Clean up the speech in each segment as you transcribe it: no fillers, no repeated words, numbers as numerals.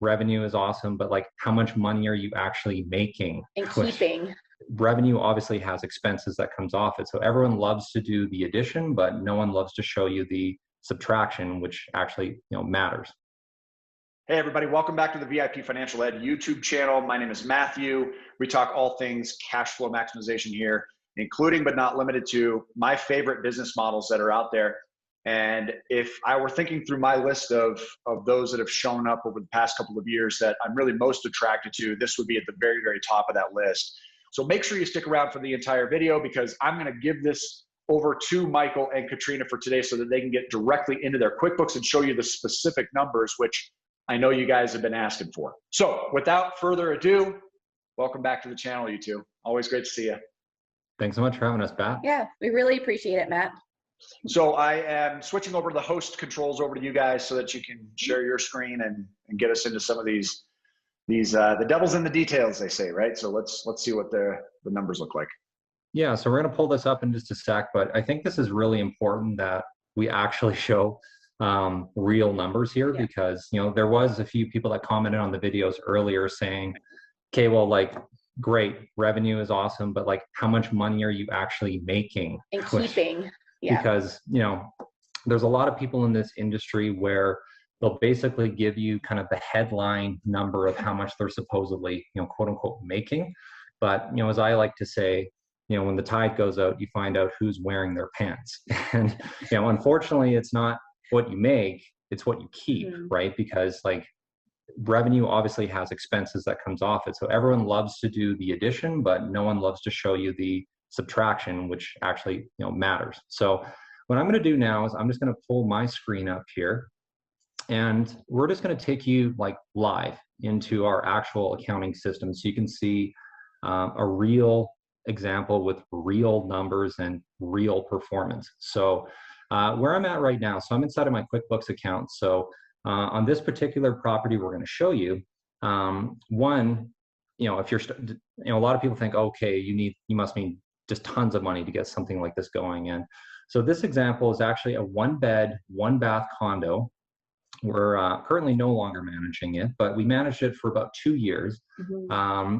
revenue is awesome, but like how much money are you actually making? And keeping. Revenue obviously has expenses that comes off it. So everyone loves to do the addition, but no one loves to show you the subtraction, which actually matters. Hey everybody, welcome back to the VIP Financial Ed YouTube channel. My name is Matthew. We talk all things cash flow maximization here, including but not limited to my favorite business models that are out there. And if I were thinking through my list of those that have shown up over the past couple of years that I'm really most attracted to, this would be at the very, very top of that list. So make sure you stick around for the entire video, because I'm going to give this over to Michael and Katrina for today so that they can get directly into their QuickBooks and show you the specific numbers, which I know you guys have been asking for. So without further ado, welcome back to the channel, you two. Always great to see you. Thanks so much for having us back. Yeah, we really appreciate it, Matt. So I am switching over the host controls over to you guys so that you can share your screen and get us into some of these the devil's in the details, they say, right? So let's see what the numbers look like. Yeah, so we're going to pull this up in just a sec, but I think this is really important that we actually show real numbers here, because there was a few people that commented on the videos earlier saying, okay, well, like, great, revenue is awesome, but like how much money are you actually making? And keeping. Yeah. Because there's a lot of people in this industry where they'll basically give you kind of the headline number of how much they're supposedly, quote unquote, making. But, as I like to say, when the tide goes out, you find out who's wearing their pants. And, unfortunately, it's not what you make, it's what you keep, right? Because like revenue obviously has expenses that comes off it. So everyone loves to do the addition, but no one loves to show you the subtraction, which actually, matters. So what I'm going to do now is I'm just going to pull my screen up here. And we're just going to take you like live into our actual accounting system so you can see a real example with real numbers and real performance. So where I'm at right now, so I'm inside of my QuickBooks account. So on this particular property we're going to show you, one, if you're, a lot of people think, okay, you must need just tons of money to get something like this going in. So this example is actually a 1-bed, 1-bath condo. We're currently no longer managing it, but we managed it for about 2 years.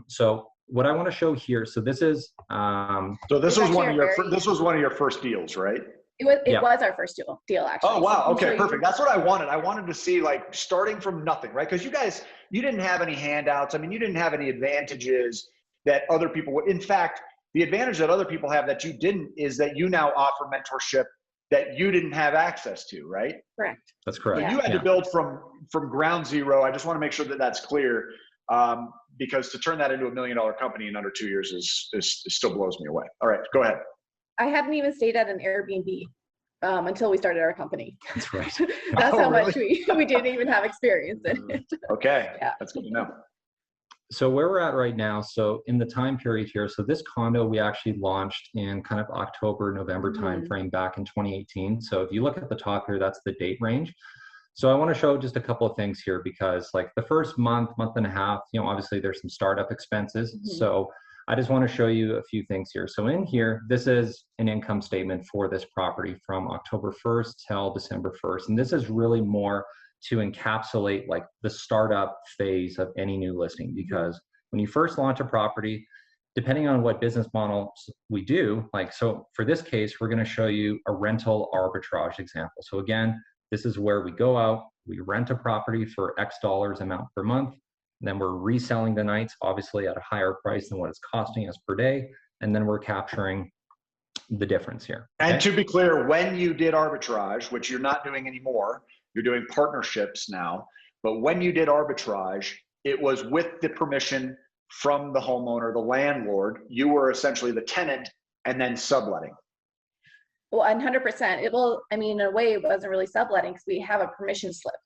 So what I want to show here, so this is so this was one of your first deals, right? It was our first deal actually. Oh wow, okay, perfect. That's what I wanted. I wanted to see, like, starting from nothing, right? Because you didn't have any handouts. I mean, you didn't have any advantages that other people would. In fact, the advantage that other people have that you didn't is that you now offer mentorship that you didn't have access to, right? Correct. That's correct. So you had to build from ground zero. I just want to make sure that that's clear, because to turn that into $1 million company in under 2 years is still blows me away. All right, go ahead. I hadn't even stayed at an Airbnb until we started our company. That's right. That's how much we didn't even have experience in it. Okay, that's good to know. So where we're at right now, so in the time period here, so this condo we actually launched in kind of October, November timeframe back in 2018. So if you look at the top here, that's the date range. So I want to show just a couple of things here, because like the first month and a half, obviously there's some startup expenses. So I just want to show you a few things here. So in here, this is an income statement for this property from October 1st till December 1st. And this is really more to encapsulate like the startup phase of any new listing, because when you first launch a property, depending on what business model we do, like, so for this case, we're going to show you a rental arbitrage example. So again, this is where we go out, we rent a property for X dollars amount per month, and then we're reselling the nights, obviously at a higher price than what it's costing us per day, and then we're capturing the difference here. Okay? And to be clear, when you did arbitrage, which you're not doing anymore, you're doing partnerships now, but when you did arbitrage, it was with the permission from the homeowner, the landlord. You were essentially the tenant and then subletting. Well, 100%. In a way, it wasn't really subletting, because we have a permission slip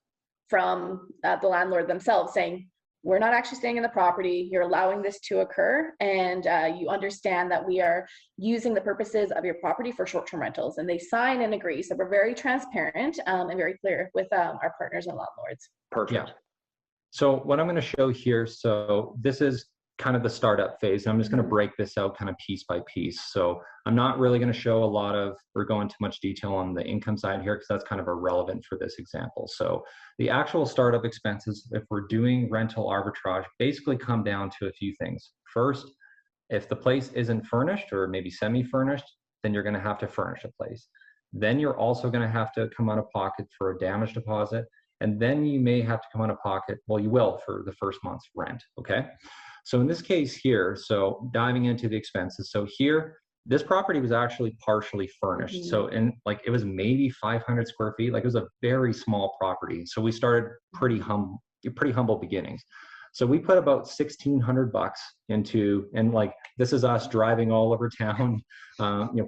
from the landlord themselves saying, we're not actually staying in the property, you're allowing this to occur, and you understand that we are using the purposes of your property for short-term rentals. And they sign and agree. So we're very transparent and very clear with our partners and landlords. Perfect. Yeah. So what I'm going to show here, so this is kind of the startup phase. And I'm just going to break this out kind of piece by piece. So I'm not really going to show a lot of, or go into much detail on the income side here, because that's kind of irrelevant for this example. So the actual startup expenses, if we're doing rental arbitrage, basically come down to a few things. First, if the place isn't furnished or maybe semi-furnished, then you're going to have to furnish a place. Then you're also going to have to come out of pocket for a damage deposit. And then you may have to come out of pocket, well, you will, for the first month's rent, okay? So in this case here, so diving into the expenses, so here, this property was actually partially furnished. So it was maybe 500 square feet, like it was a very small property. So we started pretty humble beginnings. So we put about $1,600 into, and like, this is us driving all over town,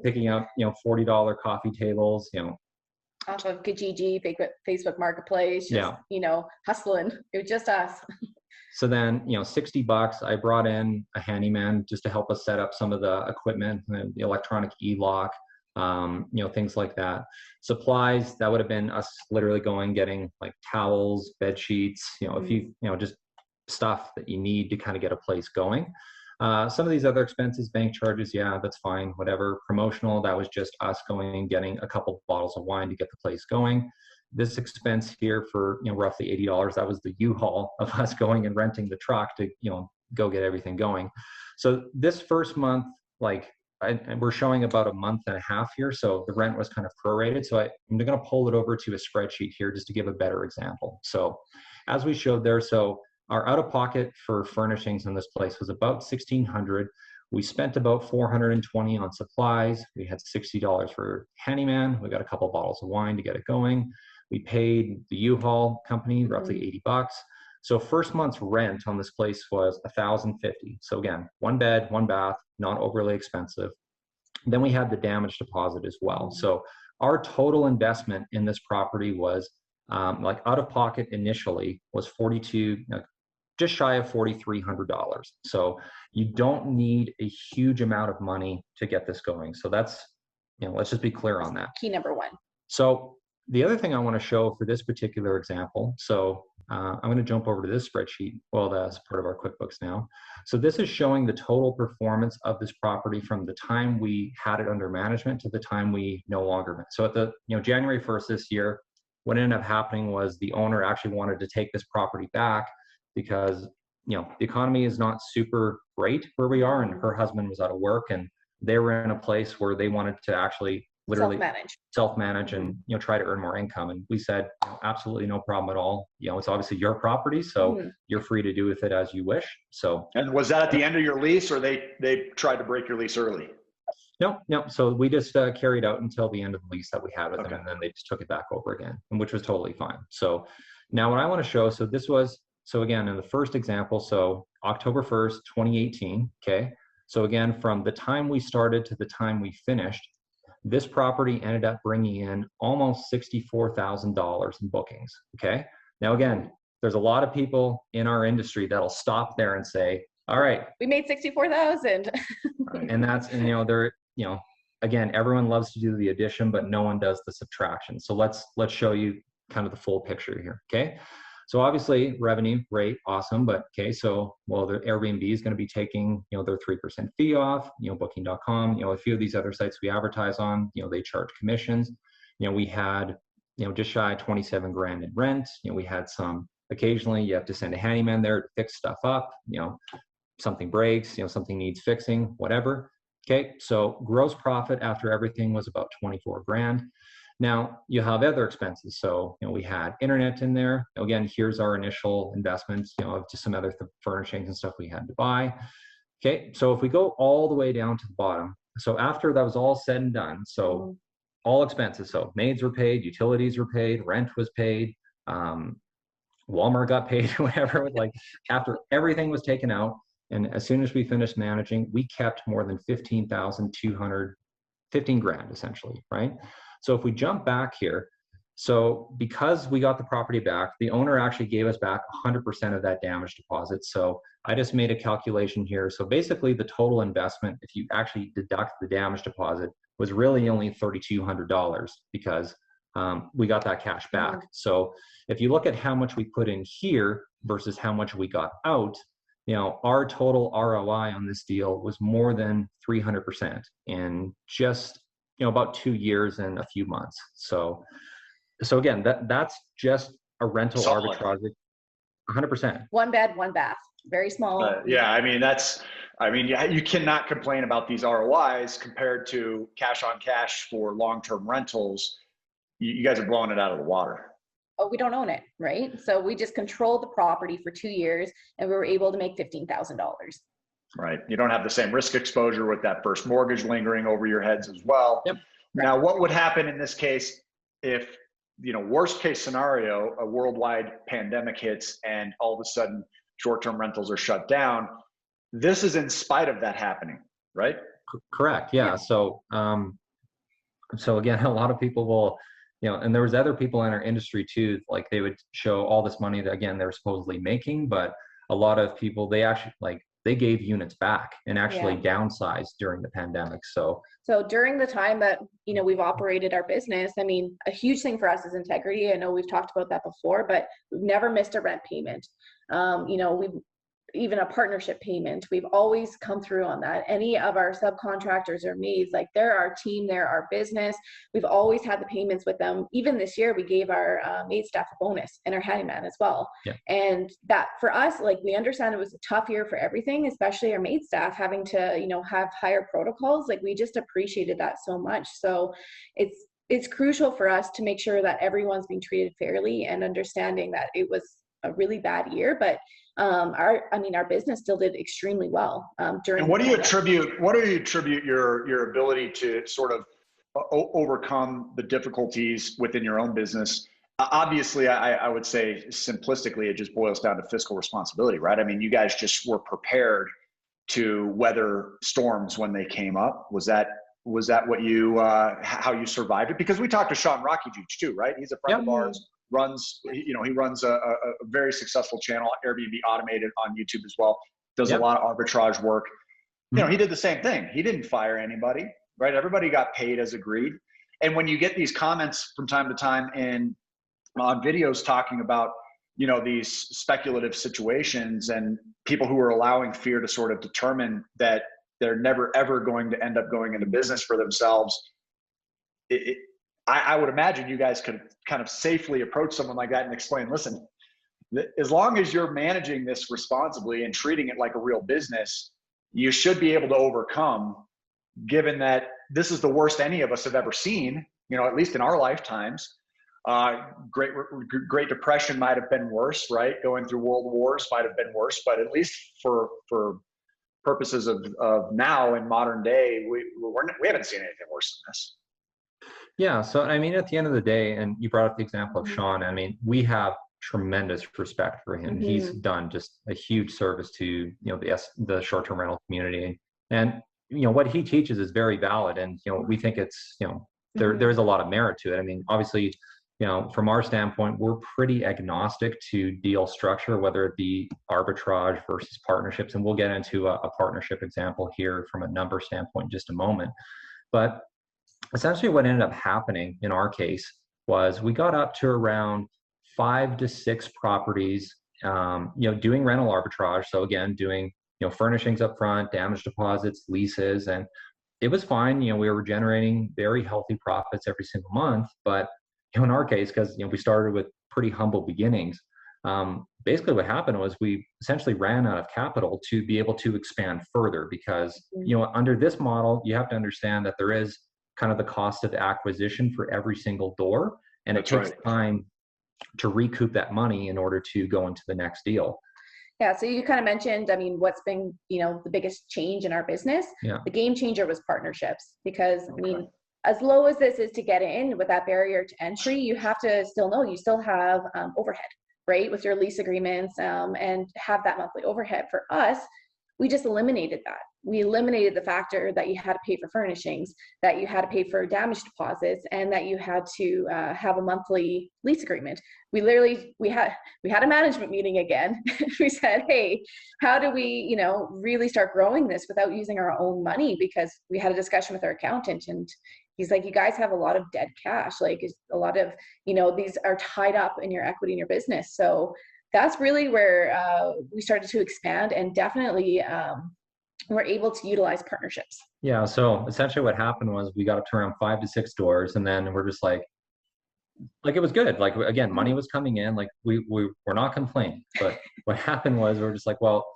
picking up, $40 coffee tables, off of Kijiji, Facebook Marketplace, just, hustling. It was just us. So then, $60, I brought in a handyman just to help us set up some of the equipment, the electronic e-lock, things like that. Supplies, that would have been us literally getting like towels, bed sheets, a few, just stuff that you need to kind of get a place going. Some of these other expenses, bank charges, yeah, that's fine, whatever. Promotional, that was just us going and getting a couple bottles of wine to get the place going. This expense here for roughly $80, that was the U-Haul of us going and renting the truck to go get everything going. So this first month, we're showing about a month and a half here, so the rent was kind of prorated. So I'm going to pull it over to a spreadsheet here just to give a better example. So as we showed there, so our out-of-pocket for furnishings in this place was about $1,600. We spent about $420 on supplies. We had $60 for handyman. We got a couple bottles of wine to get it going. We paid the U-Haul company roughly $80. So first month's rent on this place was $1,050. So again, one bed, one bath, not overly expensive. Then we had the damage deposit as well. So our total investment in this property was out of pocket initially was just shy of $4,300. So you don't need a huge amount of money to get this going. So that's, let's just be clear on that. Key number one. So the other thing I want to show for this particular example, so I'm going to jump over to this spreadsheet. Well, that's part of our QuickBooks now. So this is showing the total performance of this property from the time we had it under management to the time we no longer. So at the January 1st this year, what ended up happening was the owner actually wanted to take this property back because the economy is not super great where we are, and her husband was out of work, and they were in a place where they wanted to actually literally self-manage and try to earn more income. And we said, absolutely no problem at all. It's obviously your property, so you're free to do with it as you wish. So, and was that at the end of your lease, or they tried to break your lease early? No. So we just carried out until the end of the lease that we had with them, and then they just took it back over again, and which was totally fine. So now what I want to show, so again, in the first example, so October 1st, 2018, okay? So again, from the time we started to the time we finished, this property ended up bringing in almost $64,000 in bookings, okay? Now again, there's a lot of people in our industry that'll stop there and say, all right. We made 64,000. And that's, they're, again, everyone loves to do the addition, but no one does the subtraction. So let's show you kind of the full picture here, okay? So obviously revenue, great, awesome, but okay, so, well, the Airbnb is going to be taking, their 3% fee off, booking.com, a few of these other sites we advertise on, they charge commissions. We had, just shy of 27 grand in rent. We had some, occasionally you have to send a handyman there to fix stuff up, something breaks, something needs fixing, whatever. Okay, so gross profit after everything was about 24 grand. Now you have other expenses. So, we had internet in there. Again, here's our initial investments, of just some other furnishings and stuff we had to buy. Okay, so if we go all the way down to the bottom, so after that was all said and done, so all expenses, so maids were paid, utilities were paid, rent was paid, Walmart got paid, whatever, after everything was taken out, and as soon as we finished managing, we kept more than 15 grand essentially, right? So if we jump back here, so because we got the property back, the owner actually gave us back 100% of that damage deposit. So I just made a calculation here. So basically the total investment, if you actually deduct the damage deposit, was really only $3,200 because we got that cash back. So if you look at how much we put in here versus how much we got out, our total ROI on this deal was more than 300% in just, about 2 years and a few months. So again, that's just a rental Solid. arbitrage, 100%. One bed, one bath, very small. Yeah, I mean, you cannot complain about these ROIs compared to cash on cash for long-term rentals. You guys are blowing it out of the water. Oh, we don't own it, right? So we just controlled the property for 2 years and we were able to make $15,000. Right. You don't have the same risk exposure with that first mortgage lingering over your heads as well. Yep. Now, what would happen in this case if, worst case scenario, a worldwide pandemic hits and all of a sudden short-term rentals are shut down? This is in spite of that happening, right? Correct. Yeah. So again, a lot of people will, and there was other people in our industry too, like they would show all this money that, again, they're supposedly making, but a lot of people, they actually they gave units back and actually downsized during the pandemic. So during the time that, we've operated our business, I mean, a huge thing for us is integrity. I know we've talked about that before, but we've never missed a rent payment. We've even a partnership payment. We've always come through on that. Any of our subcontractors or maids, they're our team, they're our business. We've always had the payments with them. Even this year, we gave our maid staff a bonus and our handyman as well. Yeah. And that for us, we understand it was a tough year for everything, especially our maid staff having to, have higher protocols. We just appreciated that so much. So it's crucial for us to make sure that everyone's being treated fairly and understanding that it was a really bad year, but our business still did extremely well during. And what do you attribute your ability to sort of overcome the difficulties within your own business? Obviously, I would say simplistically, it just boils down to fiscal responsibility, right? I mean, you guys just were prepared to weather storms when they came up. Was that what you how you survived it? Because we talked to Sean Rocky too, right? He's a friend of ours. He runs a very successful channel, Airbnb Automated, on YouTube as well. Does a lot of arbitrage work. He did the same thing. He didn't fire anybody, right? Everybody got paid as agreed. And when you get these comments from time to time on videos talking about, these speculative situations and people who are allowing fear to sort of determine that they're never, ever going to end up going into business for themselves, I would imagine you guys could kind of safely approach someone like that and explain, listen, as long as you're managing this responsibly and treating it like a real business, you should be able to overcome, given that this is the worst any of us have ever seen, at least in our lifetimes. Great Depression might have been worse, right? Going through world wars might have been worse, but at least for purposes of now in modern day, we haven't seen anything worse than this. Yeah. So, at the end of the day, and you brought up the example of Sean, we have tremendous respect for him. He's done just a huge service to, the short-term rental community. And, what he teaches is very valid. And, we think it's, there's a lot of merit to it. Obviously, from our standpoint, we're pretty agnostic to deal structure, whether it be arbitrage versus partnerships. And we'll get into a partnership example here from a number standpoint in just a moment. But essentially what ended up happening in our case was we got up to around 5 to 6 properties, doing rental arbitrage. So again, doing, furnishings up front, damage deposits, leases, and it was fine. We were generating very healthy profits every single month. But in our case, because, we started with pretty humble beginnings, basically what happened was we essentially ran out of capital to be able to expand further because, under this model, you have to understand that there is kind of the cost of acquisition for every single door. And it takes time to recoup that money in order to go into the next deal. Yeah. So you kind of mentioned, what's been, the biggest change in our business. Yeah. The game changer was partnerships because, as low as this is to get in with that barrier to entry, you have to still know you still have overhead, right? With your lease agreements and have that monthly overhead. For us, we just eliminated that. We eliminated the factor that you had to pay for furnishings, that you had to pay for damage deposits, and that you had to have a monthly lease agreement. We had a management meeting again. We said, hey, how do we, really start growing this without using our own money? Because we had a discussion with our accountant and he's like, you guys have a lot of dead cash. A lot of, these are tied up in your equity in your business. So that's really where we started to expand, and definitely we're able to utilize partnerships. Yeah. So essentially what happened was we got up to around 5 to 6 doors, and then we're just like it was good. Like, again, money was coming in, like we're not complaining, but what happened was we're just like, well,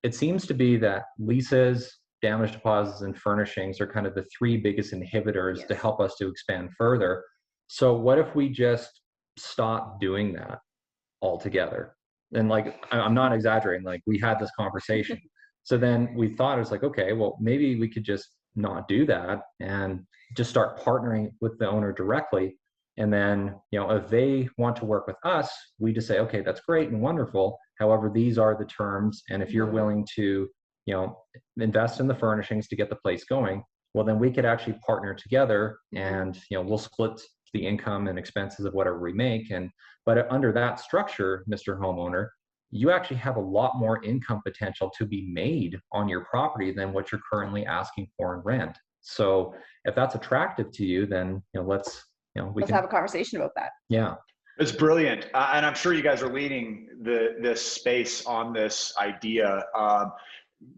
it seems to be that leases, damage deposits, and furnishings are kind of the 3 biggest inhibitors to help us to expand further. So what if we just stop doing that altogether? And like, I'm not exaggerating, like we had this conversation. So then we thought, it was like, okay, well, maybe we could just not do that and just start partnering with the owner directly. And then, if they want to work with us, we just say, okay, that's great and wonderful. However, these are the terms. And if you're willing to, invest in the furnishings to get the place going, well, then we could actually partner together, and, we'll split the income and expenses of whatever we make. But under that structure, Mr. Homeowner, you actually have a lot more income potential to be made on your property than what you're currently asking for in rent. So if that's attractive to you, then, let's have a conversation about that. Yeah. It's brilliant. And I'm sure you guys are leading this space on this idea.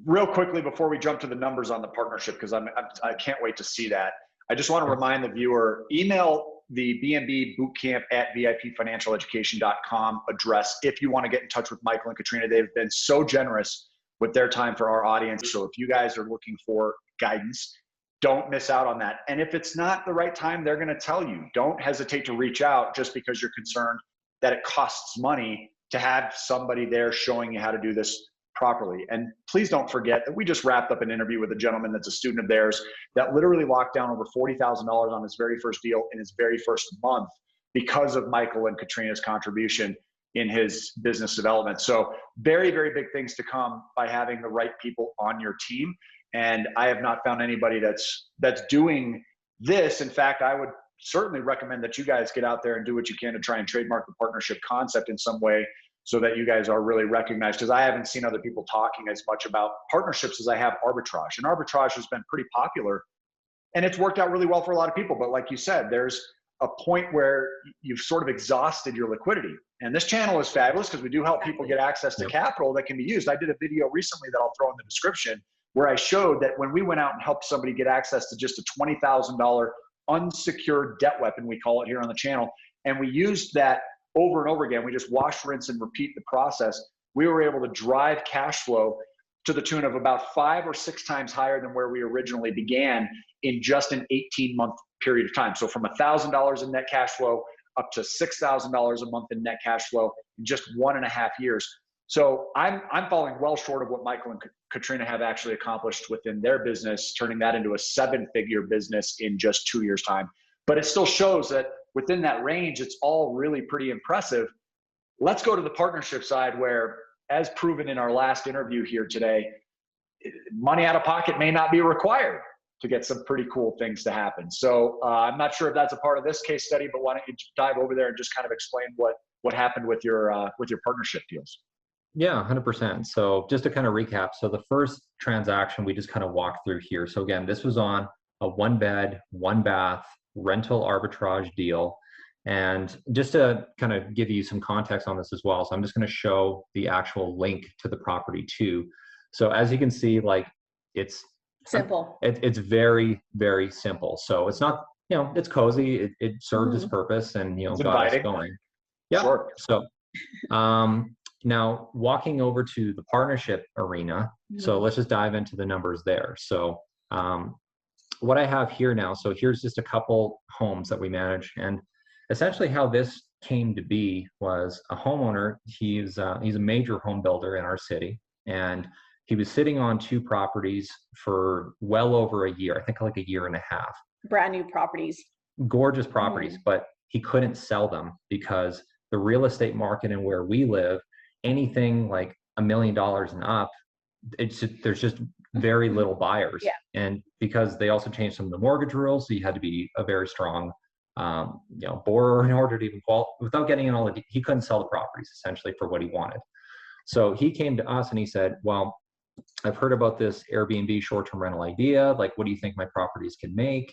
Real quickly, before we jump to the numbers on the partnership, because I can't wait to see that. I just want to remind the viewer, email the BNB Bootcamp at VIPfinancialeducation.com address if you want to get in touch with Michael and Katrina. They've been so generous with their time for our audience. So if you guys are looking for guidance, don't miss out on that. And if it's not the right time, they're going to tell you. Don't hesitate to reach out just because you're concerned that it costs money to have somebody there showing you how to do this properly. And please don't forget that we just wrapped up an interview with a gentleman that's a student of theirs that literally locked down over $40,000 on his very first deal in his very first month because of Michael and Katrina's contribution in his business development. So very, very big things to come by having the right people on your team. And I have not found anybody that's doing this. In fact, I would certainly recommend that you guys get out there and do what you can to try and trademark the partnership concept in some way, so that you guys are really recognized. Because I haven't seen other people talking as much about partnerships as I have arbitrage. And arbitrage has been pretty popular, and it's worked out really well for a lot of people. But like you said, there's a point where you've sort of exhausted your liquidity. And this channel is fabulous because we do help people get access to capital that can be used. I did a video recently that I'll throw in the description where I showed that when we went out and helped somebody get access to just a $20,000 unsecured debt weapon, we call it here on the channel, and we used that over and over again. We just wash, rinse, and repeat the process. We were able to drive cash flow to the tune of about 5 or 6 times higher than where we originally began in just an 18-month period of time. So from $1,000 in net cash flow up to $6,000 a month in net cash flow in just 1.5 years. So I'm falling well short of what Michael and Katrina have actually accomplished within their business, turning that into a 7-figure business in just 2 years' time. But it still shows that within that range, it's all really pretty impressive. Let's go to the partnership side where, as proven in our last interview here today, money out of pocket may not be required to get some pretty cool things to happen. So I'm not sure if that's a part of this case study, but why don't you dive over there and just kind of explain what happened with your partnership deals? Yeah, 100%. So just to kind of recap, so the first transaction we just kind of walked through here. So again, this was on a 1-bed, 1-bath rental arbitrage deal. And just to kind of give you some context on this as well, so I'm just going to show the actual link to the property too. So as you can see, like it's simple. It's very, very simple. So it's not, it's cozy. It served its purpose, and got us going. Yeah. Sure. So now walking over to the partnership arena. So let's just dive into the numbers there. So what I have here now, so here's just a couple homes that we manage, and essentially how this came to be was a homeowner. He's a major home builder in our city, and he was sitting on 2 properties for well over a year, I think like 1.5 years. Brand new properties. Gorgeous properties, but he couldn't sell them because the real estate market and where we live, anything like $1 million and up, there's just very little buyers. Yeah. And because they also changed some of the mortgage rules, so you had to be a very strong borrower in order to even qualify. Without getting in all the, he couldn't sell the properties essentially for what he wanted. So he came to us and he said, well, I've heard about this Airbnb short-term rental idea. Like, what do you think my properties can make?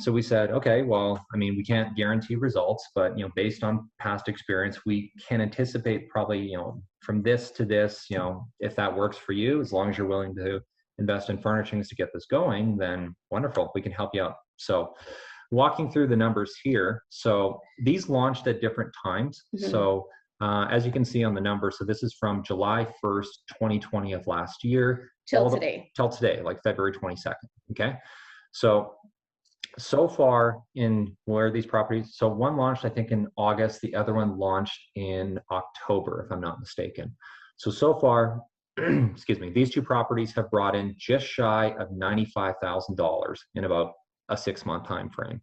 So we said, okay, well, I mean, we can't guarantee results, but, you know, based on past experience, we can anticipate probably, you know, from this to this, you know, if that works for you, as long as you're willing to invest in furnishings to get this going, then wonderful, we can help you out. So walking through the numbers here. So these launched at different times. So as you can see on the number, so this is from July 1st, 2020 of last year. Till today. Till today, like February 22nd, okay? So far in where these properties, so one launched, I think, in August, the other one launched in October, if I'm not mistaken. So far, excuse me, these two properties have brought in just shy of $95,000 in about a 6-month time frame.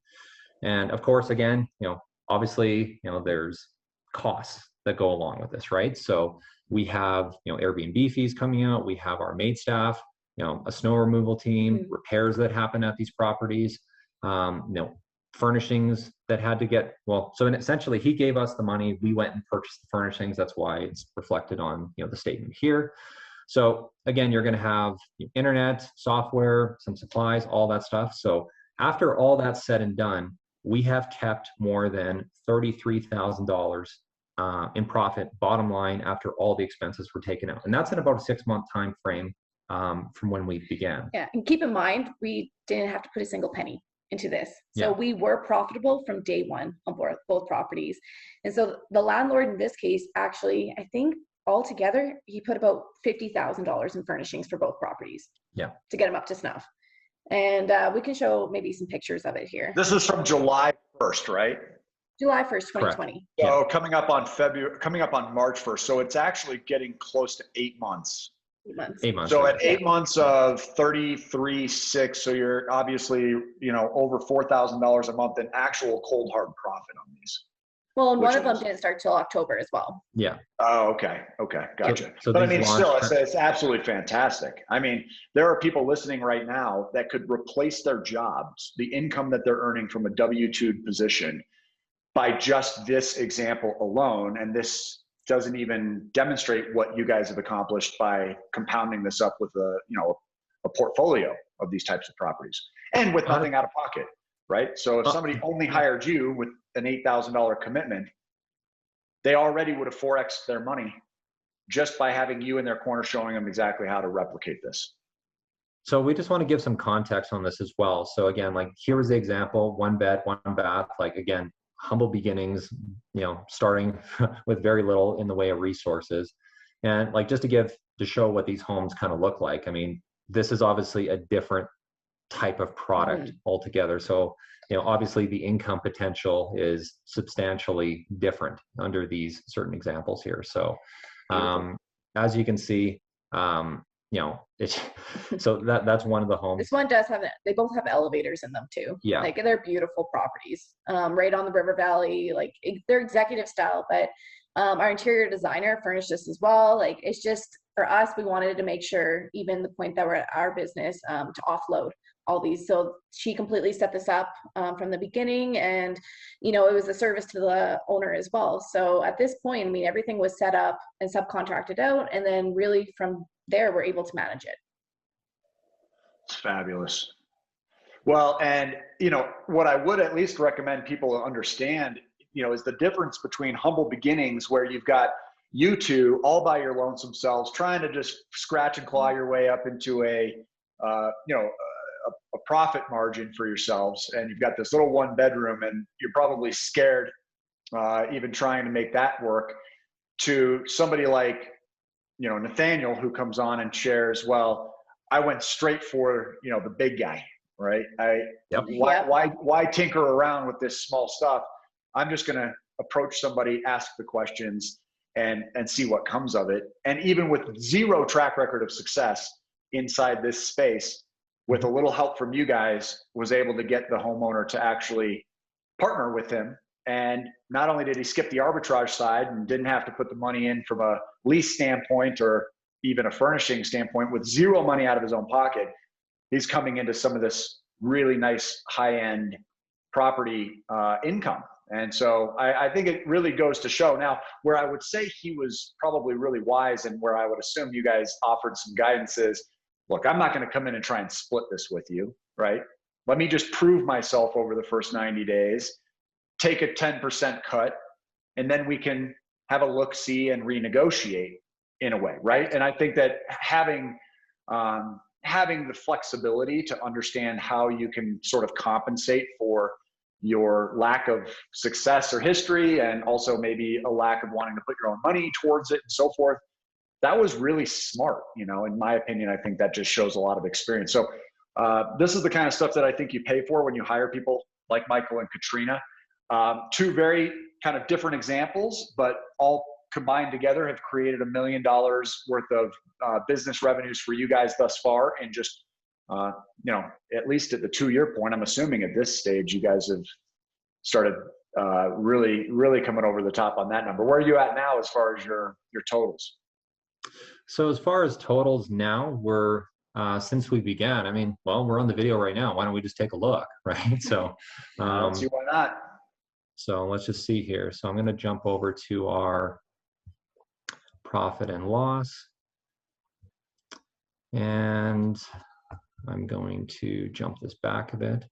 And of course, again, you know, obviously, you know, there's costs that go along with this, right? So we have, you know, Airbnb fees coming out, we have our maid staff, you know, a snow removal team, repairs that happen at these properties, you know, furnishings that had to get, well, so essentially he gave us the money, we went and purchased the furnishings. That's why it's reflected on, you know, the statement here. So again, you're going to have internet, software, some supplies, all that stuff. So after all that's said and done, we have kept more than $33,000 in profit, bottom line, after all the expenses were taken out. And that's in about a 6-month time frame from when we began. Yeah, and keep in mind, we didn't have to put a single penny into this. So we were profitable from day one on both properties. And so the landlord in this case, actually, I think altogether, he put about $50,000 in furnishings for both properties. Yeah. To get them up to snuff. And we can show maybe some pictures of it here. This is from July 1st, right? July 1st, 2020. So coming up on March 1st. So it's actually getting close to 8 months. 8 months. 8 months. So at 8 months of 33.6, so you're obviously, you know, over $4,000 a month in actual cold hard profit on these. Well, and one of them didn't start till October as well. Yeah. Oh, okay. Okay. Gotcha. So but I mean, still, it's absolutely fantastic. I mean, there are people listening right now that could replace their jobs, the income that they're earning from a W-2 position, by just this example alone. And this doesn't even demonstrate what you guys have accomplished by compounding this up with a portfolio of these types of properties and with nothing out of pocket, right? So if somebody only hired you with an $8,000 commitment, they already would have 4X'd their money just by having you in their corner showing them exactly how to replicate this. So we just want to give some context on this as well. So again, like here was the example, 1 bed, 1 bath, like again, humble beginnings, you know, starting with very little in the way of resources. And like, just to show what these homes kind of look like. I mean, this is obviously a different type of product altogether. So, you know, obviously the income potential is substantially different under these certain examples here. So, as you can see, you know, it's, so that's one of the homes. This one does have, they both have elevators in them too. Yeah. Like they're beautiful properties, right on the river valley, like they're executive style, but our interior designer furnished this as well. Like, it's just, for us, we wanted to make sure, even the point that we're at our business, to offload all these. So she completely set this up from the beginning, and, you know, it was a service to the owner as well. So at this point, I mean, everything was set up and subcontracted out, and then really from there, we're able to manage it. It's fabulous. Well, and, you know, what I would at least recommend people understand, you know, is the difference between humble beginnings, where you've got you two all by your lonesome selves trying to just scratch and claw your way up into a profit margin for yourselves, and you've got this little 1 bedroom, and you're probably scared even trying to make that work, to somebody like, you know, Nathaniel, who comes on and shares, well, I went straight for, you know, the big guy, right? Why tinker around with this small stuff? I'm just going to approach somebody, ask the questions, and see what comes of it. And even with 0 track record of success inside this space, with a little help from you guys, was able to get the homeowner to actually partner with him. And not only did he skip the arbitrage side and didn't have to put the money in from a lease standpoint or even a furnishing standpoint, with 0 money out of his own pocket, he's coming into some of this really nice high-end property income. And so I think it really goes to show. Now, where I would say he was probably really wise, and where I would assume you guys offered some guidance, is, look, I'm not going to come in and try and split this with you, right? let me just prove myself over the first 90 days, take a 10% cut, and then we can have a look, see, and renegotiate in a way, right? And I think that having the flexibility to understand how you can sort of compensate for your lack of success or history, and also maybe a lack of wanting to put your own money towards it and so forth, that was really smart, you know, in my opinion. I think that just shows a lot of experience. So this is the kind of stuff that I think you pay for when you hire people like Michael and Katrina. Two very kind of different examples, but all combined together have created $1 million worth of business revenues for you guys thus far. And just, you know, at least at the 2-year point, I'm assuming at this stage, you guys have started really coming over the top on that number. Where are you at now as far as your totals? So as far as totals now, we're since we began, I mean, well, we're on the video right now. Why don't we just take a look, right? So let's see, why not? So let's just see here. So I'm going to jump over to our profit and loss, and I'm going to jump this back a bit,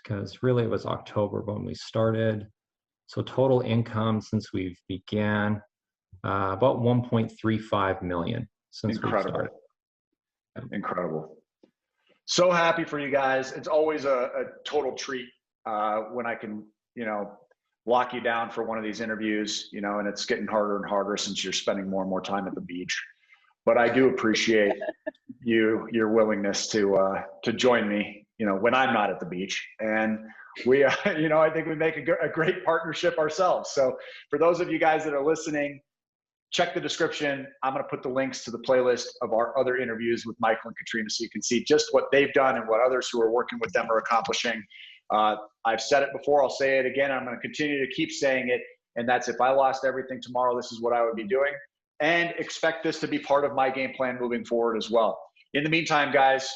because really it was October when we started. So total income since we've began, about 1.35 million since we started. Incredible. So happy for you guys. It's always a total treat when I can, you know, lock you down for one of these interviews, you know, and it's getting harder and harder since you're spending more and more time at the beach. But I do appreciate your willingness to join me, you know, when I'm not at the beach. And we, you know, I think we make a great partnership ourselves. So for those of you guys that are listening, check the description. I'm going to put the links to the playlist of our other interviews with Michael and Katrina, so you can see just what they've done and what others who are working with them are accomplishing. I've said it before, I'll say it again. I'm going to continue to keep saying it. And that's, if I lost everything tomorrow, this is what I would be doing. And expect this to be part of my game plan moving forward as well. In the meantime, guys,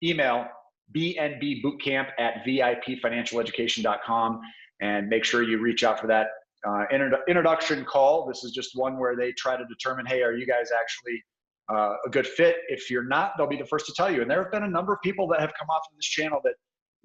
email bnbbootcamp@vipfinancialeducation.com and make sure you reach out for that introduction call. This is just one where they try to determine, hey, are you guys actually a good fit? If you're not, they'll be the first to tell you. And there have been a number of people that have come off of this channel that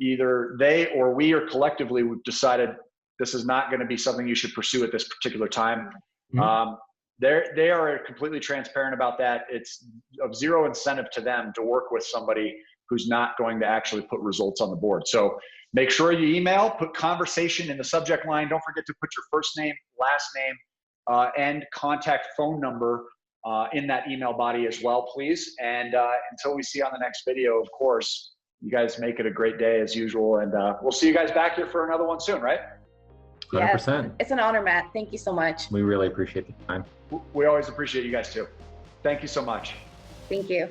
either they or we or collectively we've decided this is not going to be something you should pursue at this particular time. Mm-hmm. They are completely transparent about that. It's of zero incentive to them to work with somebody who's not going to actually put results on the board. So make sure you email, put conversation in the subject line. Don't forget to put your first name, last name, and contact phone number in that email body as well, please. And until we see you on the next video, of course, you guys make it a great day as usual. And we'll see you guys back here for another one soon, right? 100%. Yes, it's an honor, Matt. Thank you so much. We really appreciate the time. We always appreciate you guys too. Thank you so much. Thank you.